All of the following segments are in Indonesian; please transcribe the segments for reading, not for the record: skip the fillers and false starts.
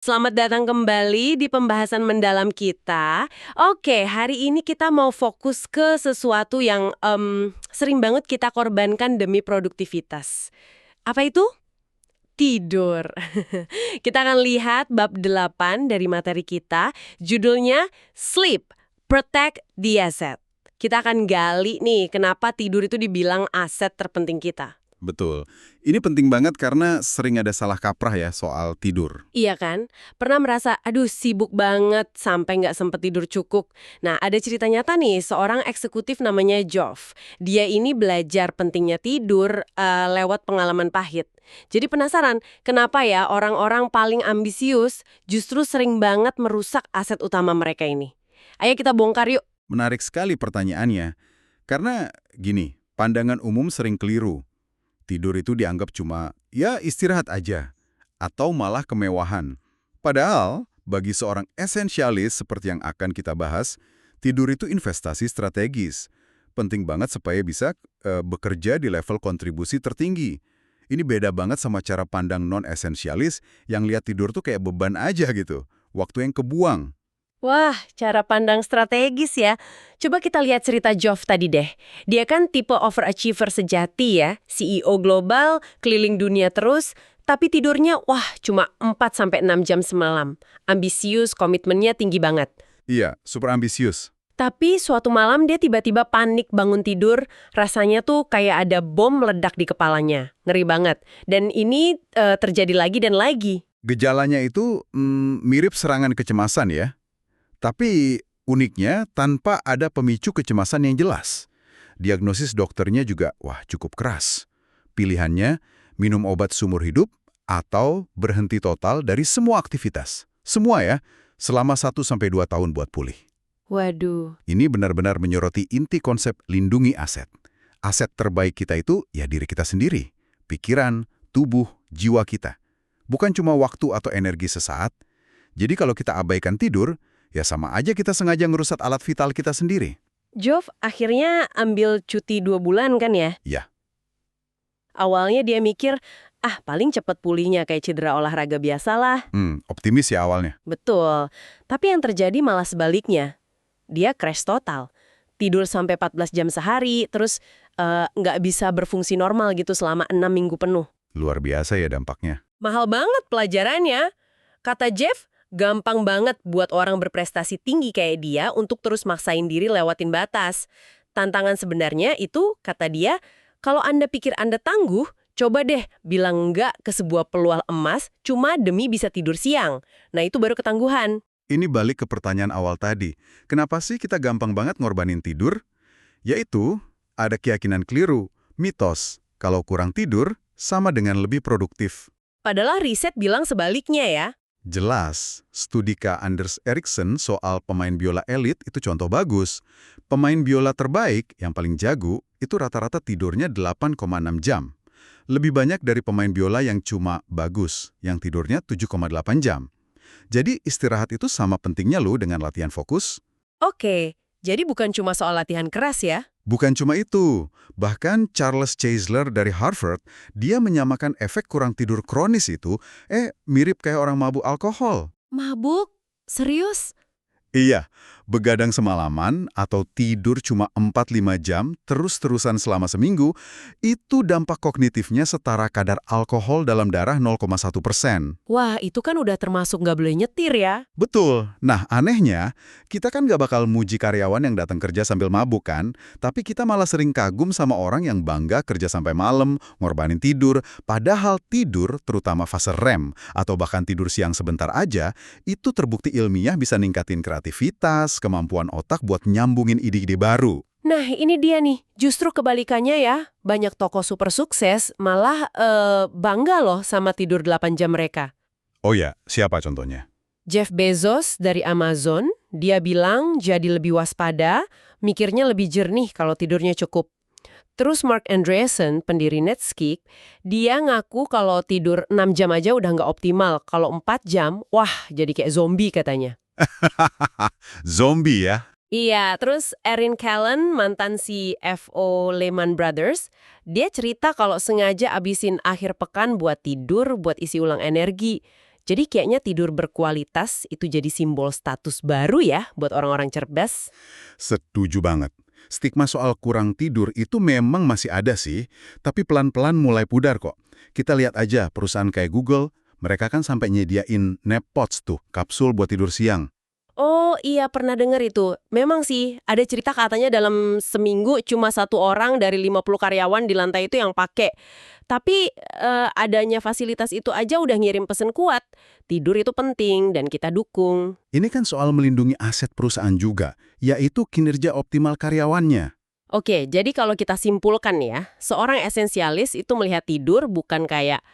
Selamat datang kembali di pembahasan mendalam kita. Oke, hari ini kita mau fokus ke sesuatu yang sering banget kita korbankan demi produktivitas. Apa itu? Tidur. Kita akan lihat bab 8 dari materi kita, judulnya Sleep, Protect the Asset. Kita akan gali nih kenapa tidur itu dibilang aset terpenting kita. Betul. Ini penting banget karena sering ada salah kaprah ya soal tidur. Iya kan? Pernah merasa, aduh sibuk banget sampai nggak sempet tidur cukup. Nah, ada cerita nyata nih, seorang eksekutif namanya Joff. Dia ini belajar pentingnya tidur lewat pengalaman pahit. Jadi penasaran, kenapa ya orang-orang paling ambisius justru sering banget merusak aset utama mereka ini? Ayo kita bongkar yuk. Menarik sekali pertanyaannya. Karena gini, pandangan umum sering keliru. Tidur itu dianggap cuma, ya istirahat aja. Atau malah kemewahan. Padahal, bagi seorang esensialis seperti yang akan kita bahas, tidur itu investasi strategis. Penting banget supaya bisa bekerja di level kontribusi tertinggi. Ini beda banget sama cara pandang non-esensialis yang lihat tidur tuh kayak beban aja gitu. Waktu yang kebuang. Wah, cara pandang strategis ya. Coba kita lihat cerita Joff tadi deh. Dia kan tipe overachiever sejati ya, CEO global, keliling dunia terus, tapi tidurnya wah cuma 4-6 jam semalam. Ambisius, komitmennya tinggi banget. Iya, super ambisius. Tapi suatu malam dia tiba-tiba panik bangun tidur, rasanya tuh kayak ada bom meledak di kepalanya. Ngeri banget. Dan ini terjadi lagi dan lagi. Gejalanya itu mirip serangan kecemasan ya. Tapi uniknya tanpa ada pemicu kecemasan yang jelas. Diagnosis dokternya juga, wah cukup keras. Pilihannya, minum obat seumur hidup atau berhenti total dari semua aktivitas. Semua ya, selama 1-2 tahun buat pulih. Waduh. Ini benar-benar menyoroti inti konsep lindungi aset. Aset terbaik kita itu ya diri kita sendiri. Pikiran, tubuh, jiwa kita. Bukan cuma waktu atau energi sesaat. Jadi kalau kita abaikan tidur, ya sama aja kita sengaja ngerusak alat vital kita sendiri. Joff akhirnya ambil cuti 2 bulan kan ya? Ya, Awalnya dia mikir, paling cepat pulihnya kayak cedera olahraga biasalah. optimis ya awalnya. Betul. Tapi yang terjadi malah sebaliknya. Dia crash total. Tidur sampai 14 jam sehari, terus nggak bisa berfungsi normal gitu selama 6 minggu penuh. Luar biasa ya dampaknya. Mahal banget pelajarannya. Kata Jeff, gampang banget buat orang berprestasi tinggi kayak dia untuk terus maksain diri lewatin batas. Tantangan sebenarnya itu, kata dia, kalau Anda pikir Anda tangguh, coba deh bilang enggak ke sebuah peluang emas cuma demi bisa tidur siang. Nah itu baru ketangguhan. Ini balik ke pertanyaan awal tadi. Kenapa sih kita gampang banget ngorbanin tidur? Yaitu, ada keyakinan keliru, mitos. Kalau kurang tidur, sama dengan lebih produktif. Padahal riset bilang sebaliknya ya. Jelas, studi K. Anders Ericsson soal pemain biola elit itu contoh bagus. Pemain biola terbaik, yang paling jago, itu rata-rata tidurnya 8,6 jam. Lebih banyak dari pemain biola yang cuma bagus, yang tidurnya 7,8 jam. Jadi istirahat itu sama pentingnya loh dengan latihan fokus. Oke, jadi bukan cuma soal latihan keras ya. Bukan cuma itu, bahkan Charles Czeisler dari Harvard, dia menyamakan efek kurang tidur kronis itu, mirip kayak orang mabuk alkohol. Mabuk? Serius? Iya, begadang semalaman atau tidur cuma 4-5 jam terus-terusan selama seminggu, itu dampak kognitifnya setara kadar alkohol dalam darah 0,1%. Wah, itu kan udah termasuk nggak boleh nyetir ya. Betul. Nah, anehnya, kita kan nggak bakal muji karyawan yang datang kerja sambil mabuk kan, tapi kita malah sering kagum sama orang yang bangga kerja sampai malam, ngorbanin tidur, padahal tidur, terutama fase REM, atau bahkan tidur siang sebentar aja, itu terbukti ilmiah bisa ningkatin kreativitas, kemampuan otak buat nyambungin ide-ide baru. Nah, ini dia nih. Justru kebalikannya ya. Banyak tokoh super sukses malah bangga loh sama tidur 8 jam mereka. Oh ya, siapa contohnya? Jeff Bezos dari Amazon, dia bilang jadi lebih waspada, mikirnya lebih jernih kalau tidurnya cukup. Terus Mark Andreessen, pendiri Netscape, dia ngaku kalau tidur 6 jam aja udah nggak optimal. Kalau 4 jam, wah jadi kayak zombie katanya. Zombie ya? Iya, terus Erin Callen, mantan CFO Lehman Brothers, dia cerita kalau sengaja abisin akhir pekan buat tidur, buat isi ulang energi. Jadi kayaknya tidur berkualitas itu jadi simbol status baru ya buat orang-orang cerdas. Setuju banget. Stigma soal kurang tidur itu memang masih ada sih, tapi pelan-pelan mulai pudar kok. Kita lihat aja perusahaan kayak Google, mereka kan sampai nyediain nap pods tuh, kapsul buat tidur siang. Oh iya, pernah dengar itu. Memang sih, ada cerita katanya dalam seminggu cuma 1 orang dari 50 karyawan di lantai itu yang pakai. Tapi adanya fasilitas itu aja udah ngirim pesan kuat. Tidur itu penting dan kita dukung. Ini kan soal melindungi aset perusahaan juga, yaitu kinerja optimal karyawannya. Oke, jadi kalau kita simpulkan ya, seorang esensialis itu melihat tidur bukan kayak,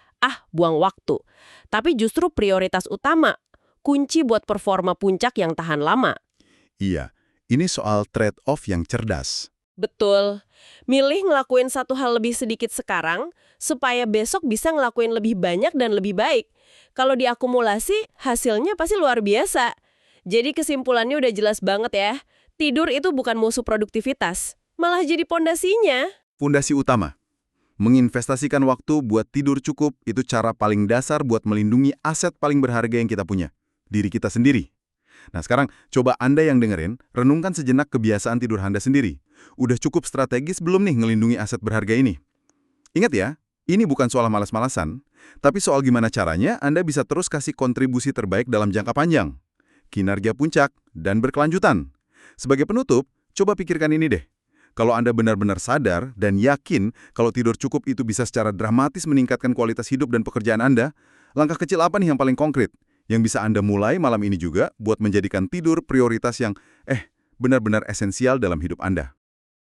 buang waktu. Tapi justru prioritas utama, kunci buat performa puncak yang tahan lama. Iya, ini soal trade-off yang cerdas. Betul. Milih ngelakuin satu hal lebih sedikit sekarang, supaya besok bisa ngelakuin lebih banyak dan lebih baik. Kalau diakumulasi, hasilnya pasti luar biasa. Jadi kesimpulannya udah jelas banget ya. Tidur itu bukan musuh produktivitas, malah jadi pondasinya. Fondasi utama. Menginvestasikan waktu buat tidur cukup itu cara paling dasar buat melindungi aset paling berharga yang kita punya. Diri kita sendiri. Nah sekarang, coba Anda yang dengerin, renungkan sejenak kebiasaan tidur Anda sendiri. Udah cukup strategis belum nih ngelindungi aset berharga ini? Ingat ya, ini bukan soal malas-malasan, tapi soal gimana caranya Anda bisa terus kasih kontribusi terbaik dalam jangka panjang. Kinerja puncak dan berkelanjutan. Sebagai penutup, coba pikirkan ini deh. Kalau Anda benar-benar sadar dan yakin kalau tidur cukup itu bisa secara dramatis meningkatkan kualitas hidup dan pekerjaan Anda, langkah kecil apa nih yang paling konkret? Yang bisa Anda mulai malam ini juga buat menjadikan tidur prioritas yang benar-benar esensial dalam hidup Anda.